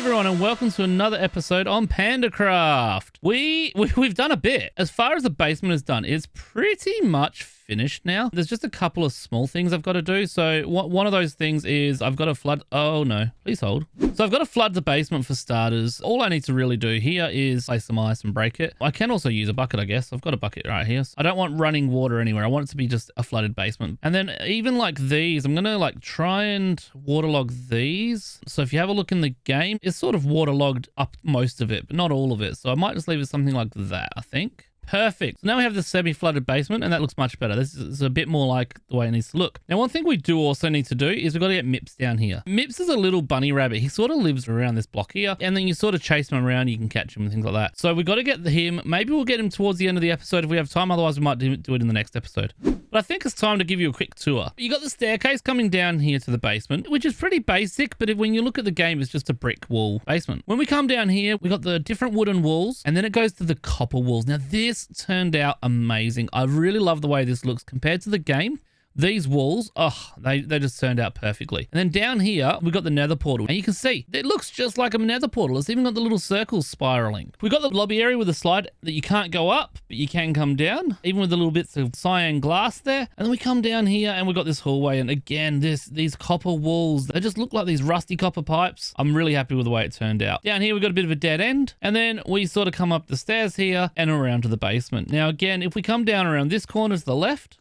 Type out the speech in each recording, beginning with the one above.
everyone, and welcome to another episode on Pandacraft. We've done a bit. As far as the basement is done, it's pretty much finished now. There's just a couple of small things I've got to do. So one of those things is I've got to flood. Oh no, please hold. So I've got to flood the basement for starters. All I need to really do here is place some ice and break it. I can also use a bucket, I guess. I've got a bucket right here. So I don't want running water anywhere. I want it to be just a flooded basement. And then even like these, I'm going to like try and waterlog these. So if you have a look in the game, it's sort of waterlogged up most of it, but not all of it. So I might just leave it something like that, I think. Perfect. So now we have the semi-flooded basement, and that looks much better. This is a bit more like the way it needs to look. Now, one thing we do also need to do is we've got to get Mips down here. Mips is a little bunny rabbit. He sort of lives around this block here, and then you sort of chase him around. You can catch him and things like that. So we've got to get him. Maybe we'll get him towards the end of the episode if we have time. Otherwise, we might do it in the next episode. But I think it's time to give you a quick tour. You got the staircase coming down here to the basement, which is pretty basic, but when you look at the game, it's just a brick wall basement. When we come down here, we got the different wooden walls, and then it goes to the copper walls. Now, this turned out amazing. I really love the way this looks compared to the game. These walls, oh, they just turned out perfectly. And then down here, we've got the nether portal. And you can see, it looks just like a nether portal. It's even got the little circles spiraling. We've got the lobby area with a slide that you can't go up, but you can come down, even with the little bits of cyan glass there. And then we come down here and we've got this hallway. And again, these copper walls, they just look like these rusty copper pipes. I'm really happy with the way it turned out. Down here, we've got a bit of a dead end. And then we sort of come up the stairs here and around to the basement. Now, again, if we come down around this corner to the left,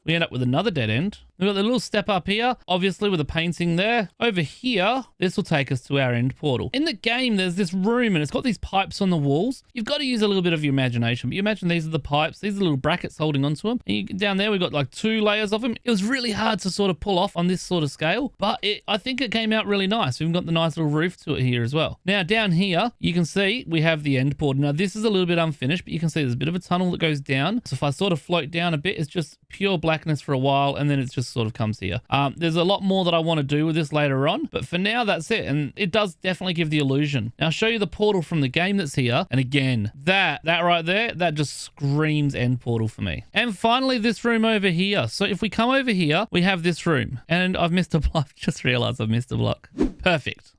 we end up with another dead end. We've got the little step up here, obviously with a painting there. Over here, this will take us to our end portal. In the game, there's this room and it's got these pipes on the walls. You've got to use a little bit of your imagination, but you imagine these are the pipes. These are the little brackets holding onto them. And down there, we've got like 2 layers of them. It was really hard to sort of pull off on this sort of scale, but I think it came out really nice. We've got the nice little roof to it here as well. Now down here, you can see we have the end portal. Now this is a little bit unfinished, but you can see there's a bit of a tunnel that goes down. So if I sort of float down a bit, it's just pure blackness for a while, and then it just sort of comes here. There's a lot more that I want to do with this later on, but for now, that's it. And it does definitely give the illusion. Now I'll show you the portal from the game that's here. And again, that right there, that just screams end portal for me. And finally, this room over here. So if we come over here, we have this room. And I've missed a block. Just realized I've missed a block. Perfect.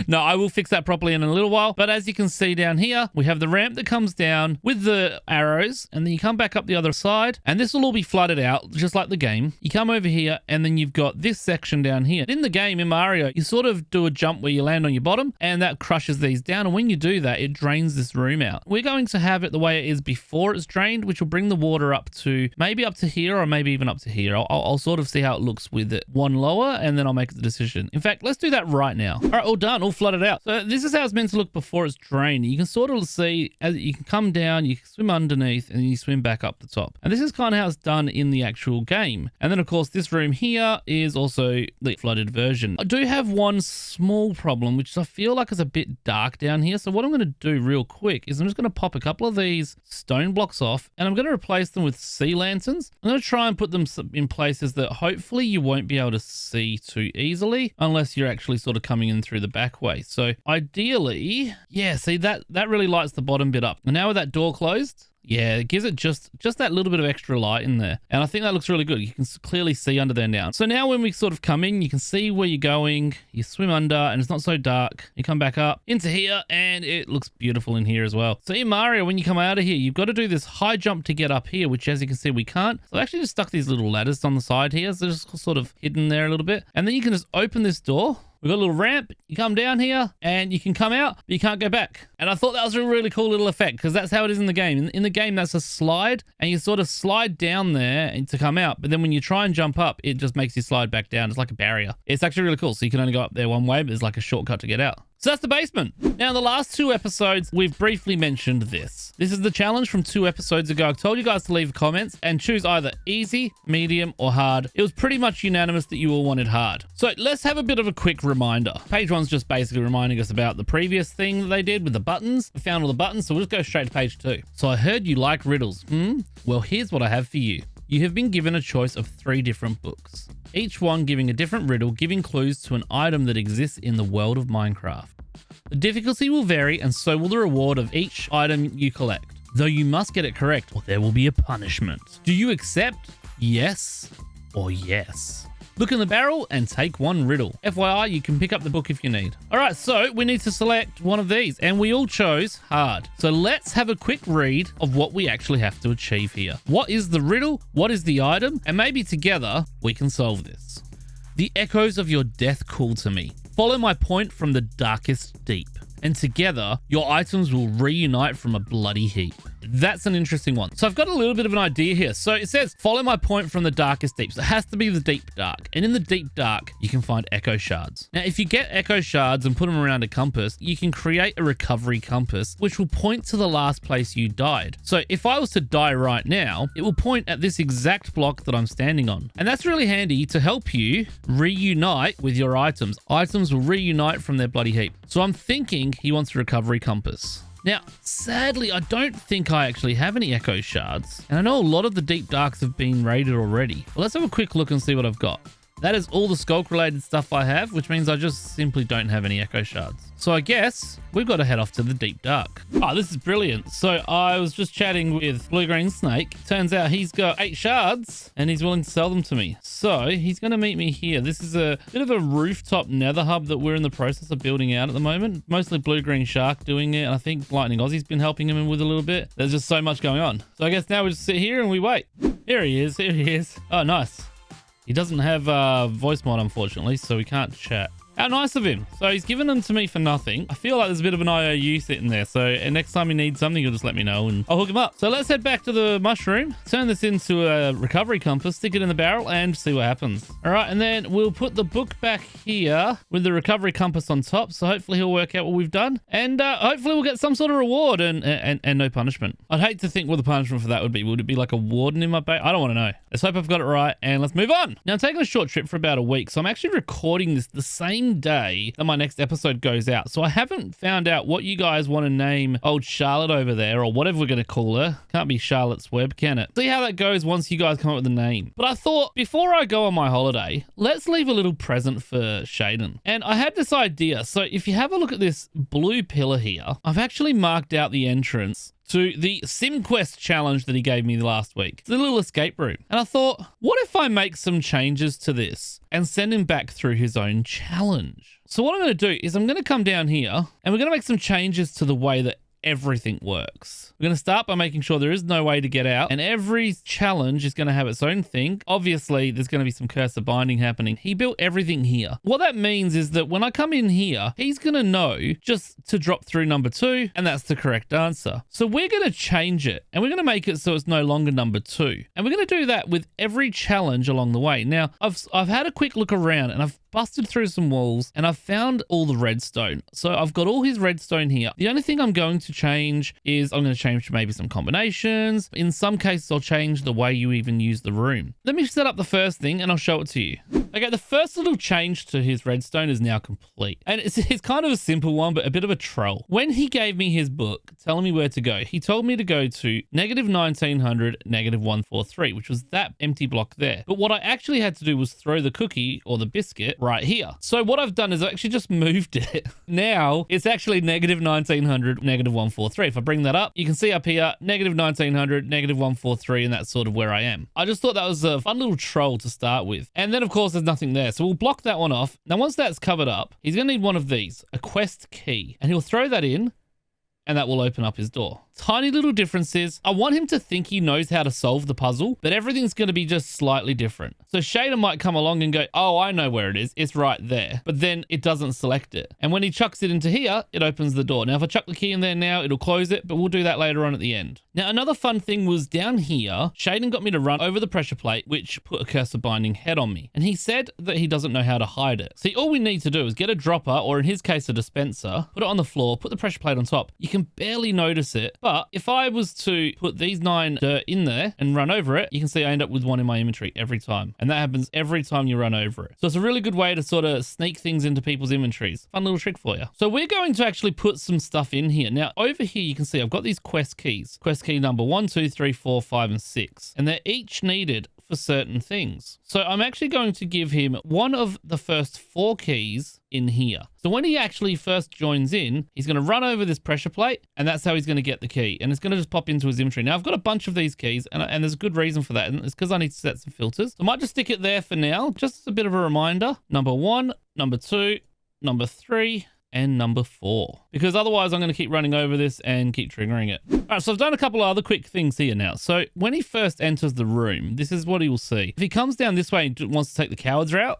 No, I will fix that properly in a little while. But as you can see down here, we have the ramp that comes down with the arrows, and then you come back up the other side, and this will all be flooded out just like the game. You come over here, and then you've got this section down here. In the game, in Mario, you sort of do a jump where you land on your bottom, and that crushes these down. And when you do that, it drains this room out. We're going to have it the way it is before it's drained, which will bring the water up to maybe up to here, or maybe even up to here. I'll sort of see how it looks with it one lower, and then I'll make the decision. In fact, let's do that right now. All right, all done, all flooded out. So this is how it's meant to look before it's drained. You can sort of see as you can come down, you can swim underneath, and then you swim back up the top. And this is kind of how it's done in the actual game. And then of course this room here is also the flooded version. I do have one small problem, which I feel like is a bit dark down here. So what I'm going to do real quick is I'm just going to pop a couple of these stone blocks off, and I'm going to replace them with sea lanterns. I'm going to try and put them in places that hopefully you won't be able to see too easily unless you're actually sort of coming in through the back way. So ideally, yeah, see that really lights the bottom bit up. And now with that door closed, yeah, it gives it just that little bit of extra light in there. And I think that looks really good. You can clearly see under there now. So now when we sort of come in, you can see where you're going. You swim under and it's not so dark. You come back up into here and it looks beautiful in here as well. So in Mario, when you come out of here, you've got to do this high jump to get up here, which as you can see, we can't. So I actually just stuck these little ladders on the side here. So they're just sort of hidden there a little bit. And then you can just open this door. We've got a little ramp. You come down here and you can come out, but you can't go back. And I thought that was a really cool little effect because that's how it is in the game. In the game, that's a slide and you sort of slide down there to come out. But then when you try and jump up, it just makes you slide back down. It's like a barrier. It's actually really cool. So you can only go up there one way, but there's like a shortcut to get out. So that's the basement. Now, in the last 2 episodes, we've briefly mentioned this. This is the challenge from 2 episodes ago. I told you guys to leave comments and choose either easy, medium, or hard. It was pretty much unanimous that you all wanted hard. So let's have a bit of a quick reminder. Page 1's just basically reminding us about the previous thing that they did with the buttons. We found all the buttons, so we'll just go straight to page 2. So I heard you like riddles. Well, here's what I have for you. You have been given a choice of 3 different books, each one giving a different riddle, giving clues to an item that exists in the world of Minecraft. The difficulty will vary, and so will the reward of each item you collect, though you must get it correct or there will be a punishment. Do you accept? Yes or yes? look in the barrel, and take one riddle. FYI, you can pick up the book if you need. All right, so we need to select one of these, and we all chose hard. So let's have a quick read of what we actually have to achieve here. What is the riddle? What is the item? And maybe together we can solve this. The echoes of your death call to me. Follow my point from the darkest deep, and together your items will reunite from a bloody heap. That's an interesting one. So I've got a little bit of an idea here. So it says, follow my point from the darkest deep. So it has to be the deep dark. And in the deep dark, you can find echo shards. Now, if you get echo shards and put them around a compass, you can create a recovery compass, which will point to the last place you died. So if I was to die right now, it will point at this exact block that I'm standing on. And that's really handy to help you reunite with your items. Items will reunite from their bloody heap. So I'm thinking he wants a recovery compass. Now, sadly, I don't think I actually have any echo shards, and I know a lot of the deep darks have been raided already. Well, let's have a quick look and see what I've got. That is all the skulk related stuff I have, which means I just simply don't have any echo shards. So I guess we've got to head off to the deep dark. Oh, this is brilliant. So I was just chatting with Blue Green Snake. Turns out he's got 8 shards and he's willing to sell them to me. So he's going to meet me here. This is a bit of a rooftop nether hub that we're in the process of building out at the moment. Mostly Blue Green Shark doing it. And I think Lightning Aussie's been helping him with a little bit. There's just so much going on. So I guess now we just sit here and we wait. Here he is. Here he is. Oh, nice. He doesn't have voice mod, unfortunately, so we can't chat. How nice of him. So he's given them to me for nothing. I feel like there's a bit of an IOU sitting there. So next time he needs something, he'll just let me know and I'll hook him up. So let's head back to the mushroom, turn this into a recovery compass, stick it in the barrel and see what happens. All right. And then we'll put the book back here with the recovery compass on top. So hopefully he'll work out what we've done and hopefully we'll get some sort of reward and no punishment. I'd hate to think what the punishment for that would be. Would it be like a warden in my base? I don't want to know. Let's hope I've got it right and let's move on. Now I'm taking a short trip for about a week. So I'm actually recording this the same day that my next episode goes out. So I haven't found out what you guys want to name old Charlotte over there or whatever we're going to call her. Can't be Charlotte's Web, can it? See how that goes once you guys come up with a name. But I thought before I go on my holiday, let's leave a little present for Shadan. And I had this idea. So if you have a look at this blue pillar here, I've actually marked out the entrance to the SimQuest challenge that he gave me last week. It's a little escape room. And I thought, what if I make some changes to this and send him back through his own challenge? So what I'm going to do is I'm going to come down here and we're going to make some changes to the way that everything works. We're going to start by making sure there is no way to get out, and every challenge is going to have its own thing. Obviously, there's going to be some cursor binding happening. He built everything here. What that means is that when I come in here, he's going to know just to drop through number 2, and that's the correct answer. So we're going to change it, and we're going to make it so it's no longer number 2. And we're going to do that with every challenge along the way. Now, I've had a quick look around, and I've busted through some walls, and I've found all the redstone. So I've got all his redstone here. The only thing I'm going to change is I'm going to change maybe some combinations. In some cases, I'll change the way you even use the room. Let me set up the first thing and I'll show it to you. Okay, the first little change to his redstone is now complete. And it's kind of a simple one, but a bit of a troll. When he gave me his book, telling me where to go, he told me to go to -1900, -143, which was that empty block there. But what I actually had to do was throw the cookie or the biscuit right here. So what I've done is I've actually just moved it. Now it's actually -1900, -143. If I bring that up, you can see up here, -1900, -143, and that's sort of where I am. I just thought that was a fun little troll to start with. And then of course there's nothing there. So we'll block that one off. Now once that's covered up, he's going to need one of these, a quest key, and he'll throw that in and that will open up his door. Tiny little differences. I want him to think he knows how to solve the puzzle, but everything's going to be just slightly different. So Shadan might come along and go, oh, I know where it is. It's right there. But then it doesn't select it. And when he chucks it into here, it opens the door. Now, if I chuck the key in there now, it'll close it, but we'll do that later on at the end. Now, another fun thing was down here, Shadan got me to run over the pressure plate, which put a cursor binding head on me. And he said that he doesn't know how to hide it. See, all we need to do is get a dropper, or in his case, a dispenser, put it on the floor, put the pressure plate on top. You can barely notice it. But if I was to put these 9 dirt in there and run over it, you can see I end up with one in my inventory every time. And that happens every time you run over it. So it's a really good way to sort of sneak things into people's inventories. Fun little trick for you. So we're going to actually put some stuff in here. Now, over here, you can see I've got these quest keys. Quest key number 1, 2, 3, 4, 5, and 6. And they're each needed for certain things. So I'm actually going to give him one of the first 4 keys in here. So when he actually first joins in, he's going to run over this pressure plate, and that's how he's going to get the key. And it's going to just pop into his inventory. Now, I've got a bunch of these keys, and there's a good reason for that. And it's because I need to set some filters. So I might just stick it there for now, just as a bit of a reminder. Number 1, number 2, number 3, and number 4, because otherwise I'm going to keep running over this and keep triggering it. All right, so I've done a couple of other quick things here now. So when he first enters the room, this is what he will see. If he comes down this way and wants to take the cowards route,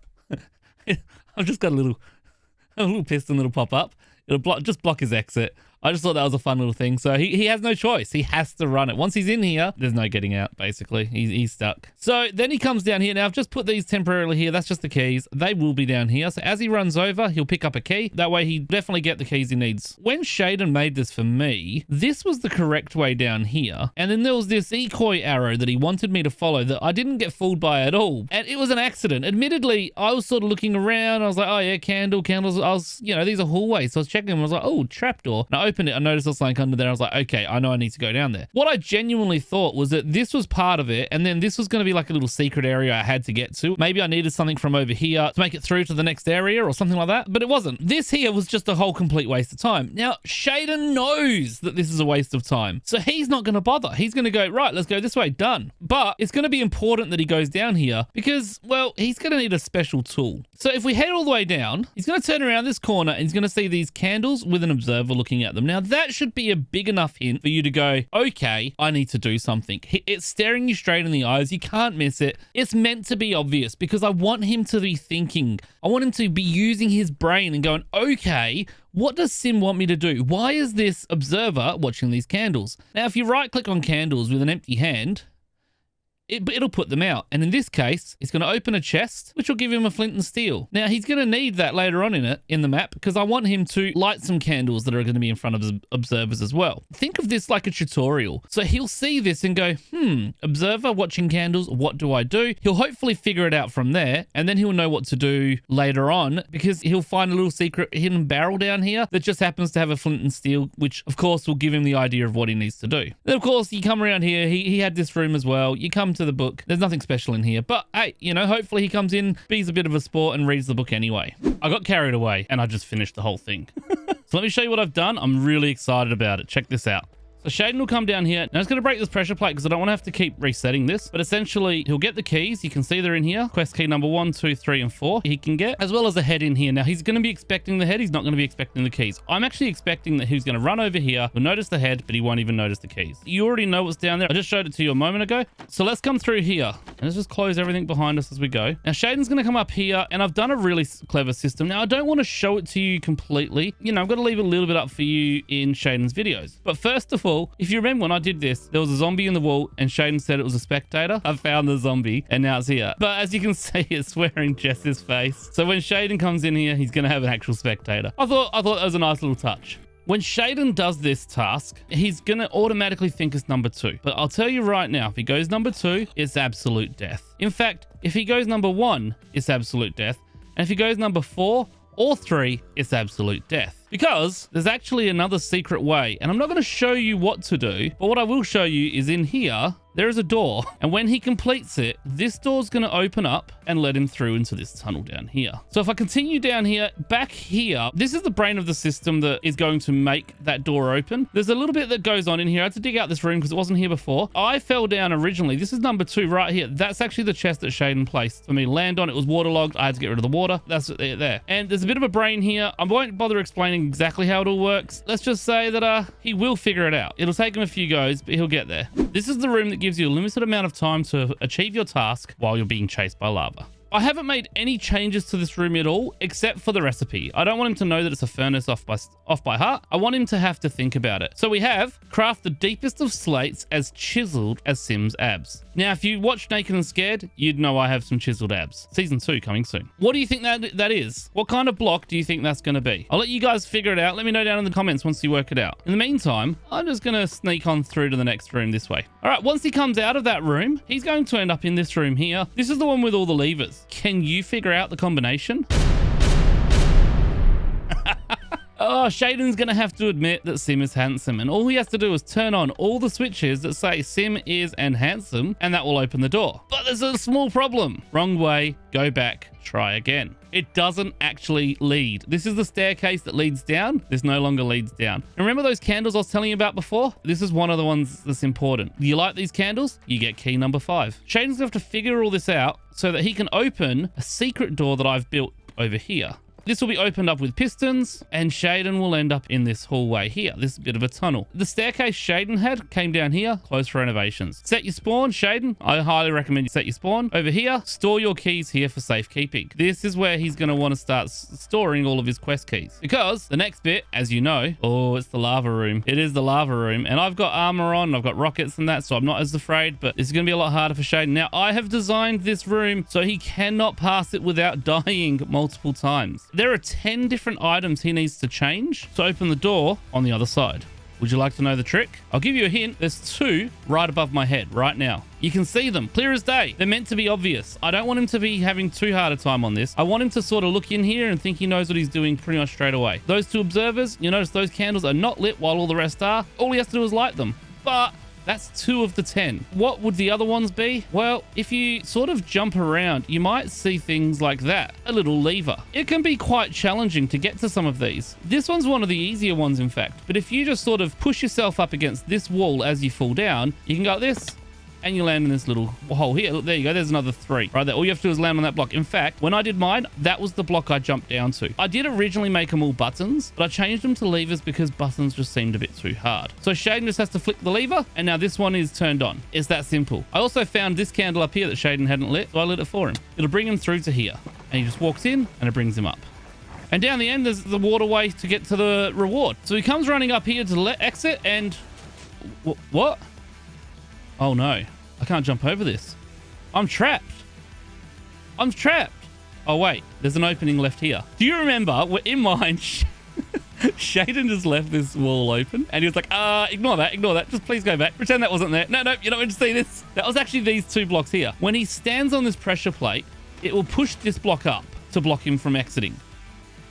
I've just got a little piston that'll pop up. It'll just block his exit. I just thought that was a fun little thing. So he has no choice. He has to run it. Once he's in here, there's no getting out, basically. He's stuck. So then he comes down here. Now, I've just put these temporarily here. That's just the keys. They will be down here. So as he runs over, he'll pick up a key. That way, he definitely get the keys he needs. When Shadan made this for me, this was the correct way down here. And then there was this decoy arrow that he wanted me to follow that I didn't get fooled by at all. And it was an accident. Admittedly, I was sort of looking around. I was like, oh yeah, candles. I was, these are hallways. So I was checking them. I was like, oh, trapdoor. And I opened it. I noticed there was something under there. I was like, okay, I know I need to go down there. What I genuinely thought was that this was part of it, and then this was going to be like a little secret area I had to get to. Maybe I needed something from over here to make it through to the next area or something like that, but it wasn't. This here was just a whole complete waste of time. Now, Shadan knows that this is a waste of time, so he's not going to bother. He's going to go, right, let's go this way, done. But it's going to be important that he goes down here because, well, he's going to need a special tool. So if we head all the way down, he's going to turn around this corner and he's going to see these candles with an observer looking at them. Now, that should be a big enough hint for you to go, okay, I need to do something. It's staring you straight in the eyes. You can't miss it. It's meant to be obvious because I want him to be thinking. I want him to be using his brain and going, okay, what does Sim want me to do? Why is this observer watching these candles? Now, if you right click on candles with an empty hand, it'll put them out. And in this case, it's going to open a chest, which will give him a flint and steel. Now, he's going to need that later on in the map because I want him to light some candles that are going to be in front of observers as well. Think of this like a tutorial. So he'll see this and go, observer watching candles, what do I do? He'll hopefully figure it out from there, and then he'll know what to do later on because he'll find a little secret hidden barrel down here that just happens to have a flint and steel, which of course will give him the idea of what he needs to do. Then of course, you come around here, he had this room as well. You come to the book. There's nothing special in here, but hey, hopefully he comes in, be's a bit of a sport and reads the book anyway. I got carried away and I just finished the whole thing. So let me show you what I've done. I'm really excited about it. Check this out. So Shadan will come down here. Now it's going to break this pressure plate because I don't want to have to keep resetting this. But essentially, he'll get the keys. You can see they're in here. Quest key number 1, 2, 3, and 4. He can get, as well as the head in here. Now he's going to be expecting the head. He's not going to be expecting the keys. I'm actually expecting that he's going to run over here. He'll notice the head, but he won't even notice the keys. You already know what's down there. I just showed it to you a moment ago. So let's come through here. And let's just close everything behind us as we go. Now Shadan's going to come up here, and I've done a really clever system. Now I don't want to show it to you completely. I've got to leave a little bit up for you in Shadan's videos. But first of all, if you remember when I did this, there was a zombie in the wall and Shadan said it was a spectator. I found the zombie and now it's here. But as you can see, it's wearing Jess's face. So when Shadan comes in here, he's going to have an actual spectator. I thought that was a nice little touch. When Shadan does this task, he's going to automatically think it's number 2. But I'll tell you right now, if he goes number 2, it's absolute death. In fact, if he goes number 1, it's absolute death. And if he goes number 4 or 3, it's absolute death. Because there's actually another secret way, and I'm not going to show you what to do, but what I will show you is in here, there is a door, and when he completes it, this door's going to open up and let him through into this tunnel down here. So if I continue down here, back here, this is the brain of the system that is going to make that door open. There's a little bit that goes on in here. I had to dig out this room because it wasn't here before. I fell down originally. This is number 2 right here. That's actually the chest that Shadan placed for me to land on. It was waterlogged. I had to get rid of the water. That's it there. And there's a bit of a brain here. I won't bother explaining exactly how it all works. Let's just say that he will figure it out. It'll take him a few goes, but he'll get there. This is the room that gives you a limited amount of time to achieve your task while you're being chased by lava. I haven't made any changes to this room at all, except for the recipe. I don't want him to know that it's a furnace off by heart. I want him to have to think about it. So we have craft the deepest of slates as chiseled as Sim's abs. Now, if you watch Naked and Scared, you'd know I have some chiseled abs. Season 2 coming soon. What do you think that is? What kind of block do you think that's going to be? I'll let you guys figure it out. Let me know down in the comments once you work it out. In the meantime, I'm just going to sneak on through to the next room this way. All right, once he comes out of that room, he's going to end up in this room here. This is the one with all the levers. Can you figure out the combination? Oh, Shadan's going to have to admit that Sim is handsome, and all he has to do is turn on all the switches that say Sim is and handsome, and that will open the door. But there's a small problem. Wrong way, go back, try again. It doesn't actually lead. This is the staircase that leads down. This no longer leads down. And remember those candles I was telling you about before? This is one of the ones that's important. You light these candles, you get key number 5. Shaden's gonna have to figure all this out so that he can open a secret door that I've built over here. This will be opened up with pistons, and Shadan will end up in this hallway here. This bit of a tunnel. The staircase Shadan had came down here, closed for renovations. Set your spawn, Shadan. I highly recommend you set your spawn. Over here, store your keys here for safekeeping. This is where he's going to want to start storing all of his quest keys. Because the next bit, as you know, oh, it's the lava room. It is the lava room. And I've got armor on, I've got rockets and that, so I'm not as afraid, but it's going to be a lot harder for Shadan. Now, I have designed this room so he cannot pass it without dying multiple times. There are 10 different items he needs to change to open the door on the other side. Would you like to know the trick? I'll give you a hint. There's 2 right above my head right now. You can see them clear as day. They're meant to be obvious. I don't want him to be having too hard a time on this. I want him to sort of look in here and think he knows what he's doing pretty much straight away. Those 2 observers, you notice those candles are not lit while all the rest are. All he has to do is light them. But that's 2 of the 10. What would the other ones be? Well, if you sort of jump around, you might see things like that. A little lever. It can be quite challenging to get to some of these. This one's one of the easier ones, in fact. But if you just sort of push yourself up against this wall as you fall down, you can go like this, and you land in this little hole here. Look, there you go. There's another 3 right there. All you have to do is land on that block. In fact, when I did mine, that was the block I jumped down to. I did originally make them all buttons, but I changed them to levers because buttons just seemed a bit too hard. So Shadan just has to flick the lever, and now this one is turned on. It's that simple. I also found this candle up here that Shadan hadn't lit, so I lit it for him. It'll bring him through to here, and he just walks in, and it brings him up. And down the end, there's the waterway to get to the reward. So he comes running up here to exit, and what? Oh no, I can't jump over this. I'm trapped. I'm trapped. Oh wait, there's an opening left here. Do you remember, in mine, Shadan just left this wall open and he was like, ignore that. Just please go back. Pretend that wasn't there. No, you're not going to see this. That was actually these 2 blocks here. When he stands on this pressure plate, it will push this block up to block him from exiting.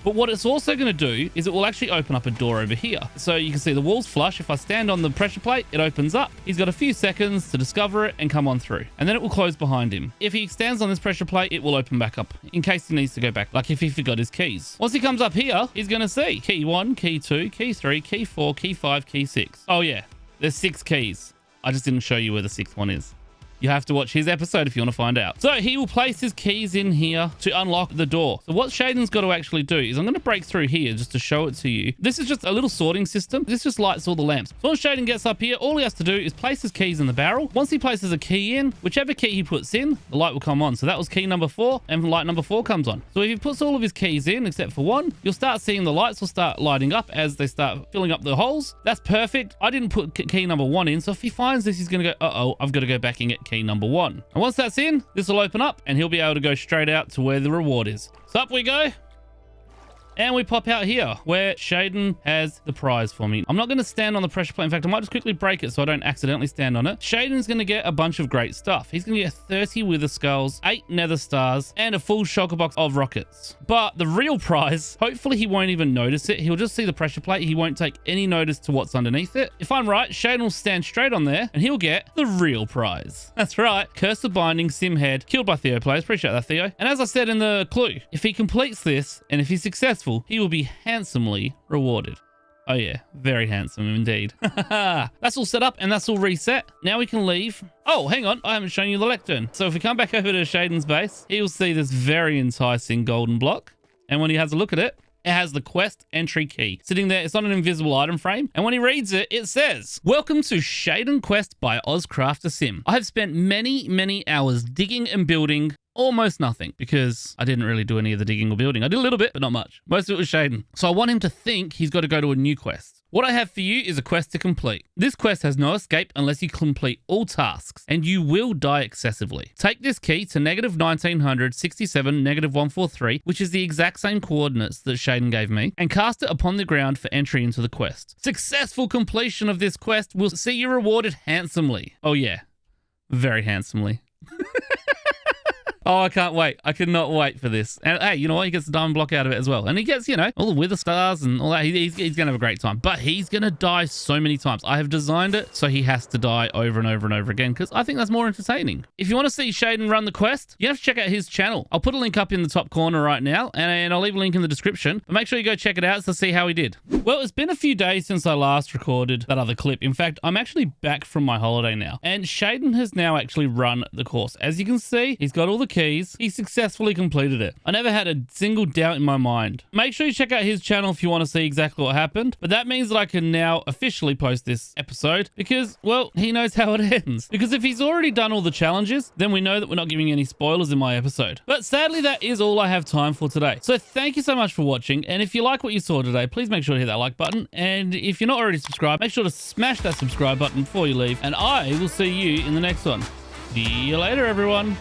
But what it's also going to do is it will actually open up a door over here. So you can see the wall's flush. If I stand on the pressure plate, it opens up. He's got a few seconds to discover it and come on through. And then it will close behind him. If he stands on this pressure plate, it will open back up in case he needs to go back, like if he forgot his keys. Once he comes up here, he's going to see key 1, key 2, key 3, key 4, key 5, key 6. Oh yeah, there's 6 keys. I just didn't show you where the 6th one is. You have to watch his episode if you want to find out. So he will place his keys in here to unlock the door. So what Shadan's got to actually do is I'm going to break through here just to show it to you. This is just a little sorting system. This just lights all the lamps. So once Shadan gets up here, all he has to do is place his keys in the barrel. Once he places a key in, whichever key he puts in, the light will come on. So that was key number 4 and light number 4 comes on. So if he puts all of his keys in except for 1, you'll start seeing the lights will start lighting up as they start filling up the holes. That's perfect. I didn't put key number 1 in. So if he finds this, he's going to go, uh-oh, I've got to go back and get key number 1. And once that's in, this will open up and he'll be able to go straight out to where the reward is. So up we go. And we pop out here where Shadan has the prize for me. I'm not going to stand on the pressure plate. In fact, I might just quickly break it so I don't accidentally stand on it. Shadan's going to get a bunch of great stuff. He's going to get 30 wither skulls, 8 nether stars, and a full shulker box of rockets. But the real prize, hopefully he won't even notice it. He'll just see the pressure plate. He won't take any notice to what's underneath it. If I'm right, Shadan will stand straight on there and he'll get the real prize. That's right. Curse of Binding, Sim Head, killed by Theo players. Appreciate that, Theo. And as I said in the clue, if he completes this and if he's successful, he will be handsomely rewarded. Oh yeah, very handsome indeed. That's all set up and that's all reset. Now we can leave. Oh, hang on. I haven't shown you the lectern. So if we come back over to Shadan's base, he'll see this very enticing golden block. And when he has a look at it, it has the quest entry key sitting there. It's on an invisible item frame. And when he reads it, it says, "Welcome to Shadan Quest by AusCrafterSim. I have spent many hours digging and building almost nothing because I didn't really do any of the digging or building. I did a little bit, but not much. Most of it was Shadan. So I want him to think he's got to go to a new quest. What I have for you is a quest to complete. This quest has no escape unless you complete all tasks, and you will die excessively. Take this key to -1967 -143, which is the exact same coordinates that Shadan gave me, and cast it upon the ground for entry into the quest. Successful completion of this quest will see you rewarded handsomely. Oh yeah, very handsomely. Oh, I can't wait. I cannot wait for this. And hey, you know what? He gets the diamond block out of it as well. And he gets, you know, all the wither stars and all that. He's going to have a great time. But he's going to die so many times. I have designed it so he has to die over and over and over again because I think that's more entertaining. If you want to see Shadan run the quest, you have to check out his channel. I'll put a link up in the top corner right now and I'll leave a link in the description. But make sure you go check it out to see how he did. Well, it's been a few days since I last recorded that other clip. In fact, I'm actually back from my holiday now. And Shadan has now actually run the course. As you can see, he's got all the keys. He successfully completed it. I never had a single doubt in my mind. Make sure you check out his channel if you want to see exactly what happened. But that means that I can now officially post this episode because, well, he knows how it ends. Because if he's already done all the challenges, then we know that we're not giving any spoilers in my episode. But sadly, that is all I have time for today. So thank you so much for watching. And if you like what you saw today, please make sure to hit that like button. And if you're not already subscribed, make sure to smash that subscribe button before you leave. And I will see you in the next one. See you later, everyone.